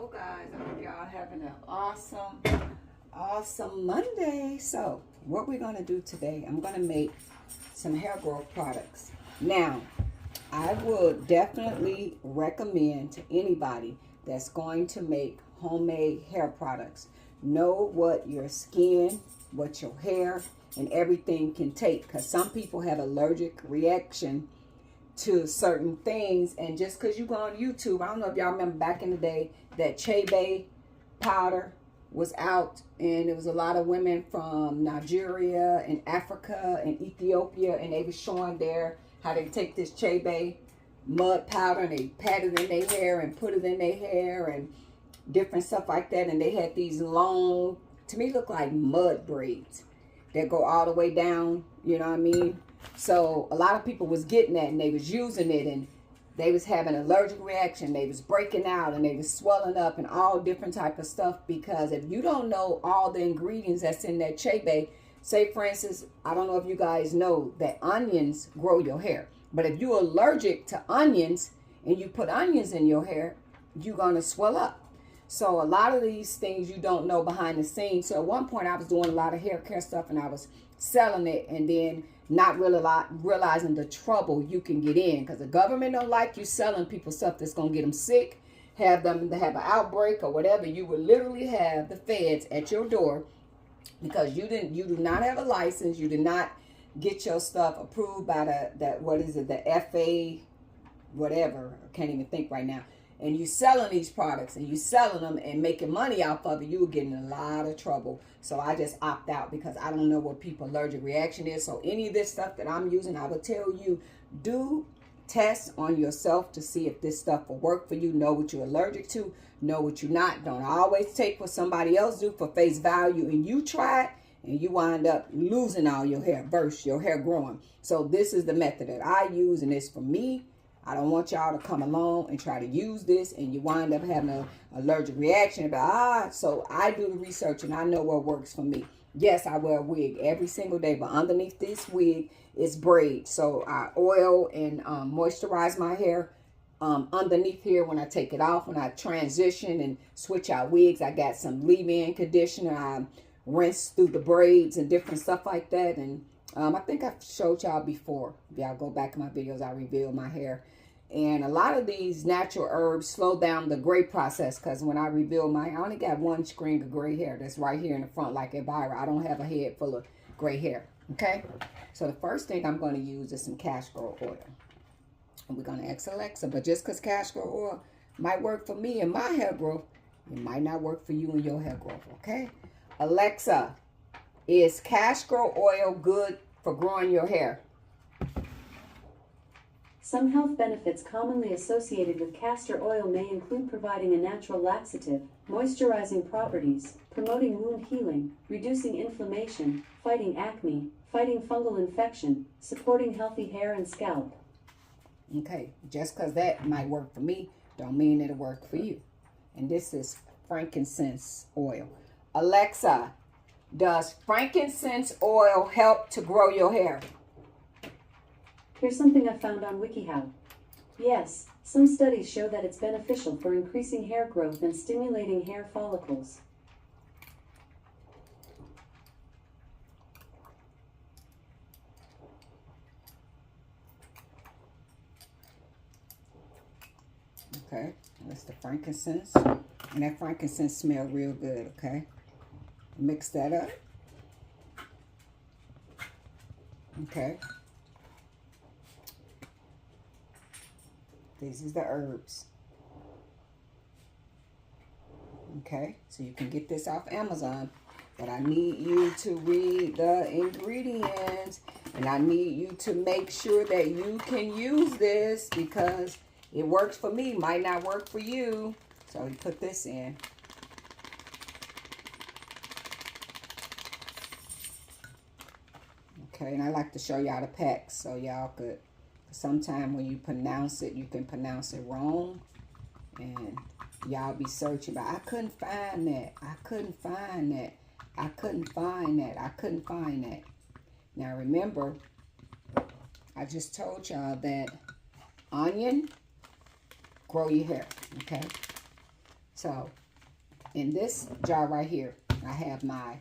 Hello guys, I hope y'all having an awesome Monday. So what we're going to do today, I'm going to make some hair growth products. Now, I would definitely recommend to anybody that's going to make homemade hair products, know what your skin, what your hair and everything can take, because some people have allergic reaction to certain things. And just because you go on YouTube, I don't know if y'all remember back in the day that Chebe powder was out, and there was a lot of women from Nigeria and Africa and Ethiopia, and they were showing there how they take this Chebe mud powder and they pat it in their hair and put it in their hair and different stuff like that. And they had these long, to me look like mud braids that go all the way down, you know what I mean? So a lot of people was getting that, and they was using it, and they was having allergic reaction. They was breaking out, and they was swelling up, and all different type of stuff. Because if you don't know all the ingredients that's in that Chebe, say for instance, I don't know if you guys know that onions grow your hair, but if you're allergic to onions and you put onions in your hair, you're gonna swell up. So a lot of these things you don't know behind the scenes. So at one point I was doing a lot of hair care stuff, and I was selling it, and then not really realizing the trouble you can get in, because the government don't like you selling people stuff that's going to get them sick, have them to have an outbreak or whatever. You would literally have the feds at your door because you do not have a license. You did not get your stuff approved by the FA whatever. I can't even think right now. And you selling these products, and you selling them and making money off of it, you will get in a lot of trouble. So I just opt out, because I don't know what people's allergic reaction is. So any of this stuff that I'm using, I will tell you, do test on yourself to see if this stuff will work for you. Know what you're allergic to, know what you're not. Don't always take what somebody else do for face value, and you try it and you wind up losing all your hair versus your hair growing. So this is the method that I use, and it's for me. I don't want y'all to come along and try to use this and you wind up having an allergic reaction about, so I do the research and I know what works for me. Yes, I wear a wig every single day, but underneath this wig is braids. So I oil and moisturize my hair underneath here when I take it off. When I transition and switch out wigs, I got some leave-in conditioner. I rinse through the braids and different stuff like that. And I think I've showed y'all before. If y'all go back in my videos, I reveal my hair. And a lot of these natural herbs slow down the gray process, because when I reveal I only got one string of gray hair that's right here in the front like Elvira. I don't have a head full of gray hair, okay? So the first thing I'm going to use is some castor oil. And we're going to ask Alexa, but just because castor oil might work for me and my hair growth, it might not work for you and your hair growth, okay? Alexa, is castor oil good for growing your hair? Some health benefits commonly associated with castor oil may include providing a natural laxative, moisturizing properties, promoting wound healing, reducing inflammation, fighting acne, fighting fungal infection, supporting healthy hair and scalp. Okay, just because that might work for me, don't mean it'll work for you. And this is frankincense oil. Alexa, does frankincense oil help to grow your hair? Here's something I found on WikiHow. Yes, some studies show that it's beneficial for increasing hair growth and stimulating hair follicles. Okay, that's the frankincense. And that frankincense smells real good, okay? Mix that up. Okay. These are the herbs. Okay, so you can get this off Amazon, but I need you to read the ingredients, and I need you to make sure that you can use this, because it works for me, might not work for you. So we put this in. Okay, and I like to show y'all the packs so y'all could, sometime when you pronounce it, you can pronounce it wrong. And y'all be searching, but I couldn't find that. I couldn't find that. I couldn't find that. I couldn't find that. Now remember, I just told y'all that onion grow your hair, okay? So in this jar right here, I have my,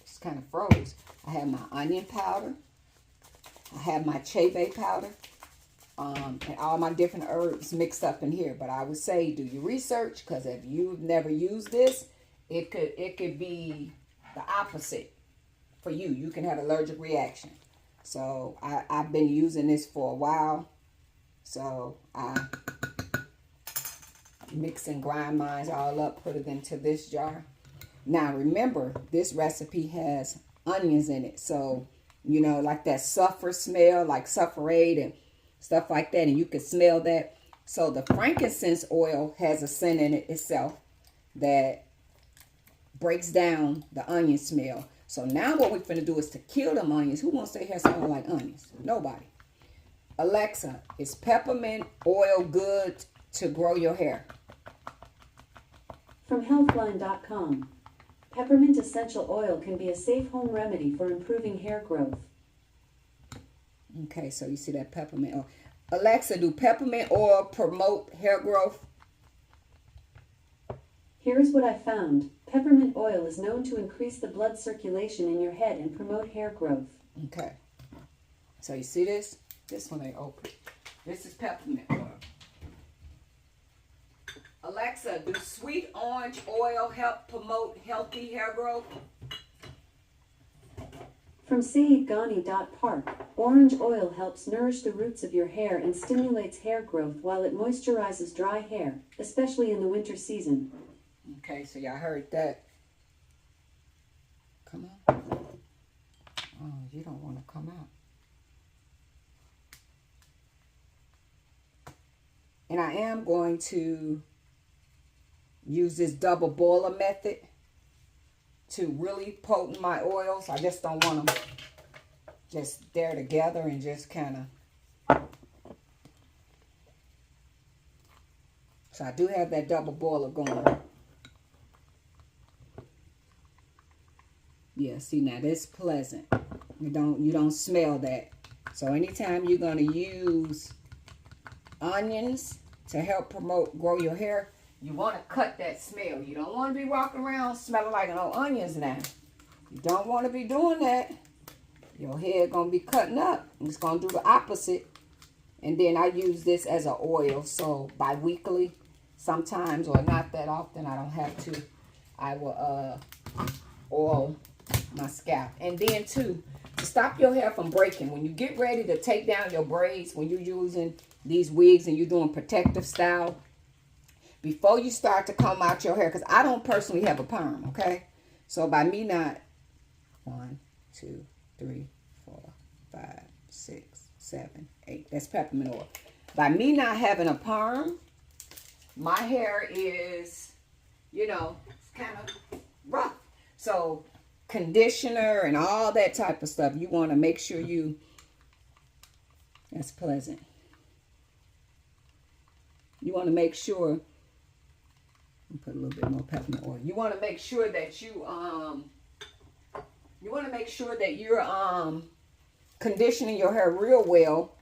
it's kind of froze. I have my onion powder. I have my chebe powder. And all my different herbs mixed up in here. But I would say do your research, because if you've never used this, it could be the opposite for you. You can have allergic reaction. So I've been using this for a while. So I mix and grind mine all up, put it into this jar. Now remember, this recipe has onions in it. So, you know, like that sulfur smell, like sulfurate and stuff like that, and you can smell that. So the frankincense oil has a scent in it itself that breaks down the onion smell. So now what we're finna do is to kill them onions. Who wants their hair smell like onions? Nobody. Alexa, is peppermint oil good to grow your hair? From healthline.com. Peppermint essential oil can be a safe home remedy for improving hair growth. Okay, so you see that peppermint oil. Alexa, do peppermint oil promote hair growth? Here's what I found. Peppermint oil is known to increase the blood circulation in your head and promote hair growth. Okay. So you see this? This one ain't open. This is peppermint oil. Alexa, do sweet orange oil help promote healthy hair growth? From SaidGhani.park, orange oil helps nourish the roots of your hair and stimulates hair growth while it moisturizes dry hair, especially in the winter season. Okay, so y'all heard that. Come on. Oh, you don't want to come out. And I am going to use this double boiler method to really potent my oils. I just don't want them just there together and just kind of. So I do have that double boiler going. Yeah, see now that's pleasant. You don't smell that. So anytime you're gonna use onions to help promote grow your hair, you want to cut that smell. You don't want to be walking around smelling like no onions now. You don't want to be doing that. Your hair going to be cutting up. It's going to do the opposite. And then I use this as an oil. So bi-weekly, sometimes, or not that often, I don't have to. I will oil my scalp. And then too, to stop your hair from breaking, when you get ready to take down your braids, when you're using these wigs and you're doing protective style, before you start to comb out your hair, because I don't personally have a perm, okay? So by me not 1, 2, 3, 4, 5, 6, 7, 8, that's peppermint oil. By me not having a perm, my hair is, you know, it's kind of rough. So conditioner and all that type of stuff, you want to make sure that's pleasant. You want to make sure, put a little bit more peppermint oil. You want to make sure that you're conditioning your hair real well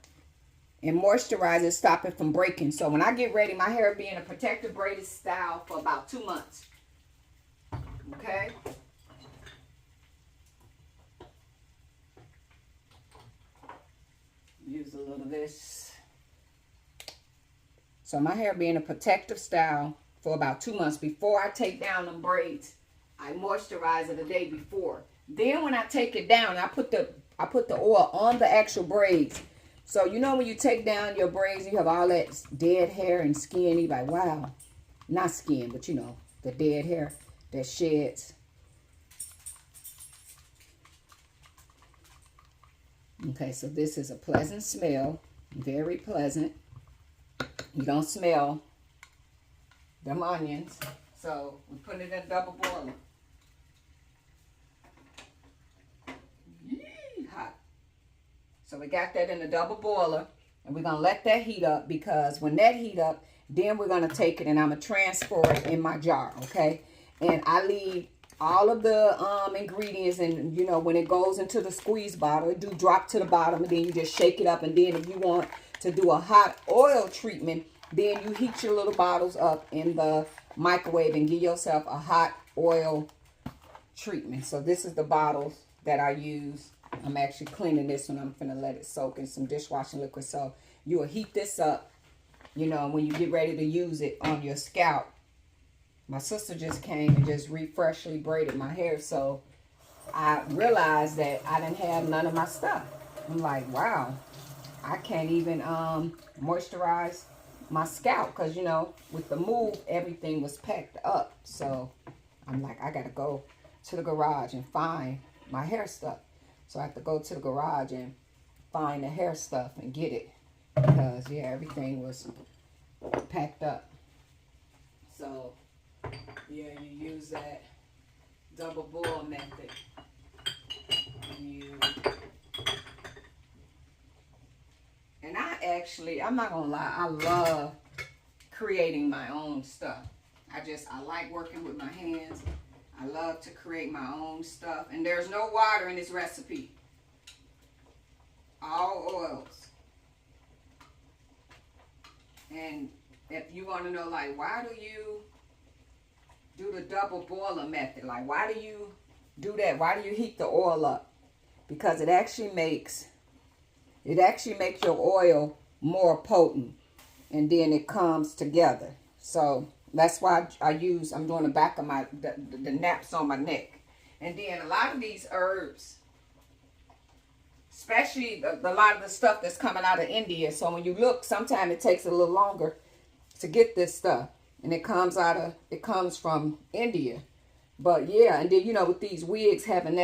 and moisturize it, stop it from breaking. So when I get ready, my hair will be in a protective braided style for about 2 months. Okay? Use a little of this. So my hair be in a protective style for about 2 months. Before I take down them braids, I moisturize it the day before. Then when I take it down, I put the oil on the actual braids. So you know when you take down your braids, you have all that dead hair and skin. You're like, wow. Not skin, but you know, the dead hair that sheds. Okay, so this is a pleasant smell. Very pleasant. You don't smell them onions. So we're putting it in a double boiler. Yee, hot. So we got that in a double boiler. And we're going to let that heat up, because when that heat up, then we're going to take it and I'm going to transfer it in my jar, okay? And I leave all of the ingredients, and you know, when it goes into the squeeze bottle, it do drop to the bottom, and then you just shake it up. And then if you want to do a hot oil treatment, then you heat your little bottles up in the microwave and give yourself a hot oil treatment. So this is the bottles that I use. I'm actually cleaning this one. I'm finna let it soak in some dishwashing liquid. So you will heat this up, you know, when you get ready to use it on your scalp. My sister just came and just freshly braided my hair, so I realized that I didn't have none of my stuff. I'm like, wow, I can't even moisturize my scalp because, you know, with the move, everything was packed up. So I'm like, I gotta go to the garage and find my hair stuff. So I have to go to the garage and find the hair stuff and get it because, yeah, everything was packed up. So, yeah, you use that double boil method. And I'm not gonna lie, I love creating my own stuff. I like working with my hands. I love to create my own stuff. And there's no water in this recipe. All oils. And if you want to know, like, why do you do the double boiler method? Like, why do you do that? Why do you heat the oil up? Because it actually makes your oil more potent, and then it comes together. So that's why I'm doing the back of the naps on my neck. And then a lot of these herbs, especially a lot of the stuff that's coming out of India. So when you look, sometimes it takes a little longer to get this stuff, and it comes from India. But yeah, and then, you know, with these wigs having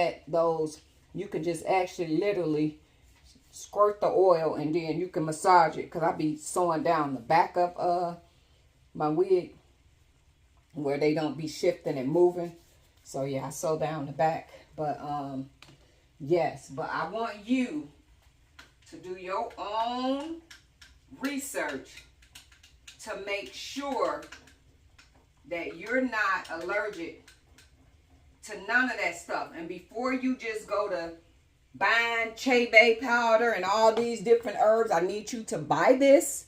you can just actually literally squirt the oil and then you can massage it, because I be sewing down the back of my wig where they don't be shifting and moving. So yeah, I sew down the back. But yes, but I want you to do your own research to make sure that you're not allergic to none of that stuff. And before you just go to buying Chebe powder and all these different herbs, I need you to buy this,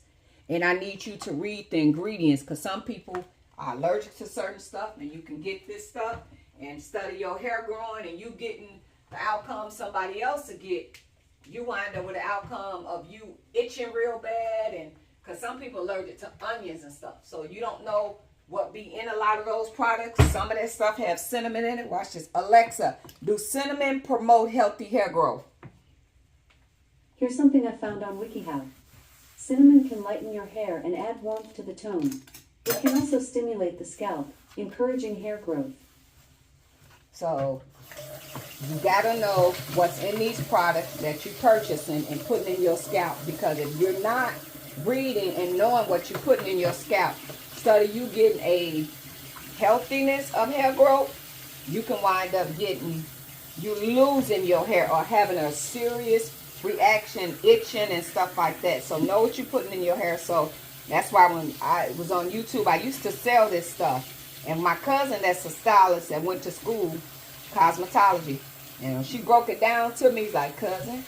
and I need you to read the ingredients, because some people are allergic to certain stuff, and you can get this stuff and study your hair growing, and you getting the outcome somebody else will get. You wind up with the outcome of you itching real bad, and because some people are allergic to onions and stuff, so you don't know what be in a lot of those products. Some of that stuff have cinnamon in it. Watch this. Alexa, do cinnamon promote healthy hair growth? Here's something I found on WikiHow. Cinnamon can lighten your hair and add warmth to the tone. It can also stimulate the scalp, encouraging hair growth. So you gotta know what's in these products that you're purchasing and putting in your scalp, because if you're not reading and knowing what you're putting in your scalp, instead of you getting a healthiness of hair growth, you can wind up you losing your hair or having a serious reaction, itching and stuff like that. So know what you're putting in your hair. So that's why when I was on YouTube, I used to sell this stuff. And my cousin that's a stylist that went to school, cosmetology, and she broke it down to me. He's like, cousin,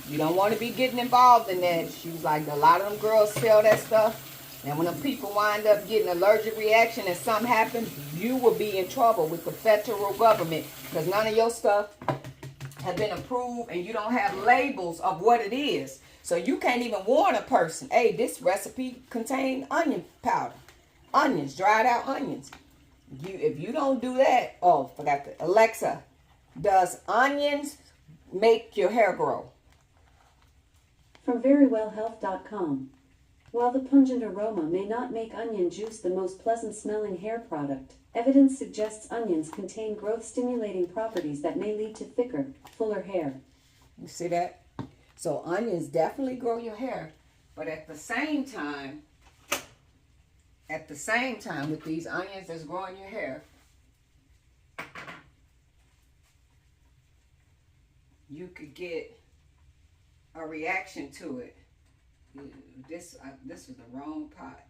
you don't want to be getting involved in that. She was like, a lot of them girls sell that stuff. And when the people wind up getting an allergic reaction and something happens, you will be in trouble with the federal government, because none of your stuff have been approved and you don't have labels of what it is. So you can't even warn a person, hey, this recipe contains onion powder, onions, dried out onions. If you don't do that, forgot that. Alexa, does onions make your hair grow? From verywellhealth.com. While the pungent aroma may not make onion juice the most pleasant smelling hair product, evidence suggests onions contain growth stimulating properties that may lead to thicker, fuller hair. You see that? So onions definitely grow your hair, but at the same time with these onions that's growing your hair, you could get a reaction to it. This was the wrong pot.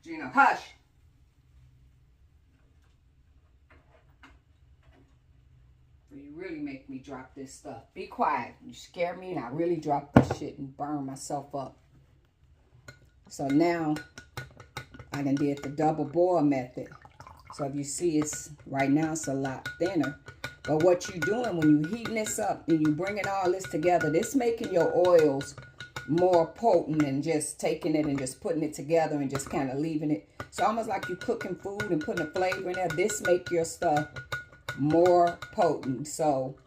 Gina, hush. You really make me drop this stuff. Be quiet. You scare me and I really drop this shit and burn myself up. So now I done did the double boil method. So if you see, it's right now it's a lot thinner. But what you doing when you heating this up and you bringing all this together, this making your oils more potent than just taking it and just putting it together and just kind of leaving it. So almost like you cooking food and putting a flavor in there. This make your stuff more potent. So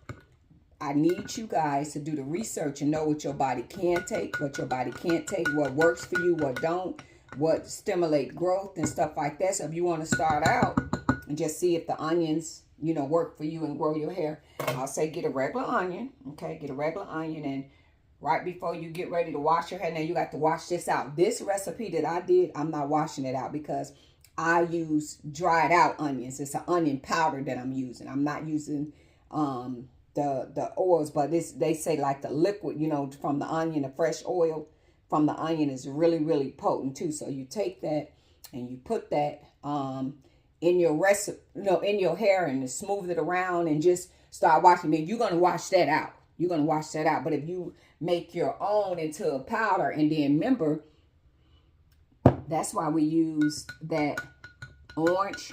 I need you guys to do the research and know what your body can take, what your body can't take, what works for you, what don't, what stimulate growth and stuff like that. So if you want to start out and just see if the onions, you know, work for you and grow your hair, I'll say get a regular onion. Okay, get a regular onion, and right before you get ready to wash your hair, now you got to wash this out. This recipe that I did, I'm not washing it out because I use dried out onions. It's an onion powder that I'm using. I'm not using the oils, but this, they say like the liquid, you know, from the onion, the fresh oil from the onion is really, really potent too. So you take that and you put that in your recipe, you know, in your hair and smooth it around and just start washing it. You're going to wash that out. You're going to wash that out. But if you make your own into a powder, and then remember, that's why we use that orange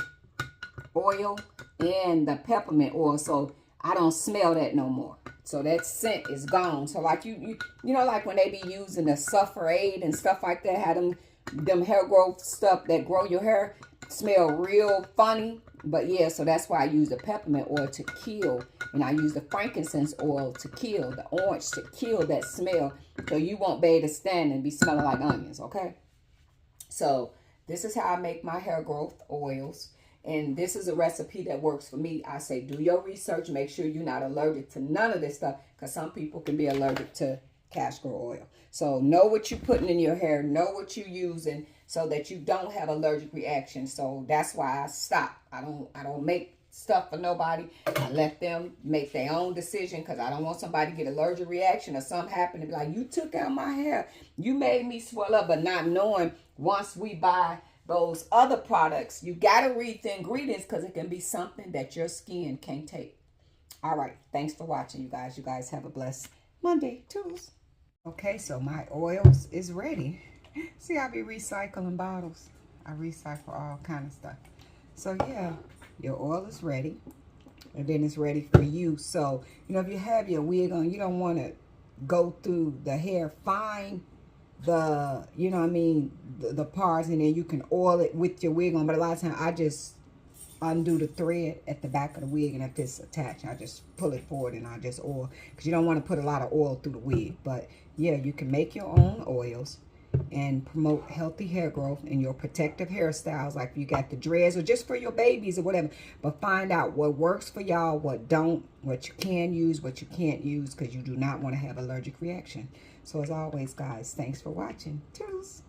oil and the peppermint oil. So I don't smell that no more. So that scent is gone. So like you know, like when they be using the Suffer Aid and stuff like that, how them hair growth stuff that grow your hair smell real funny. But yeah, so that's why I use the peppermint oil to kill. And I use the frankincense oil to kill, the orange to kill that smell. So you won't be able to stand and be smelling like onions, okay? So this is how I make my hair growth oils. And this is a recipe that works for me. I say do your research. Make sure you're not allergic to none of this stuff, because some people can be allergic to castor oil. So know what you're putting in your hair. Know what you're using so that you don't have allergic reactions. So that's why I stop. I don't make stuff for nobody. I let them make their own decision, because I don't want somebody to get allergic reaction or something happen to be like, you took out my hair. You made me swell up. But not knowing, once we buy those other products, you got to read the ingredients, because it can be something that your skin can't take. All right. Thanks for watching, you guys. You guys have a blessed Monday. Toodles. Okay, so my oils is ready. See, I be recycling bottles. I recycle all kind of stuff. So yeah, your oil is ready. And then it's ready for you. So, you know, if you have your wig on, you don't want to go through the hair. Find the, you know what I mean, the parts, and then you can oil it with your wig on. But a lot of times I just undo the thread at the back of the wig, and if it's attached, I just pull it forward and I just oil, because you don't want to put a lot of oil through the wig. But yeah, you can make your own oils and promote healthy hair growth and your protective hairstyles, like you got the dreads or just for your babies or whatever. But find out what works for y'all, what don't, what you can use, what you can't use, because you do not want to have allergic reaction. So as always, guys, thanks for watching. Toodles.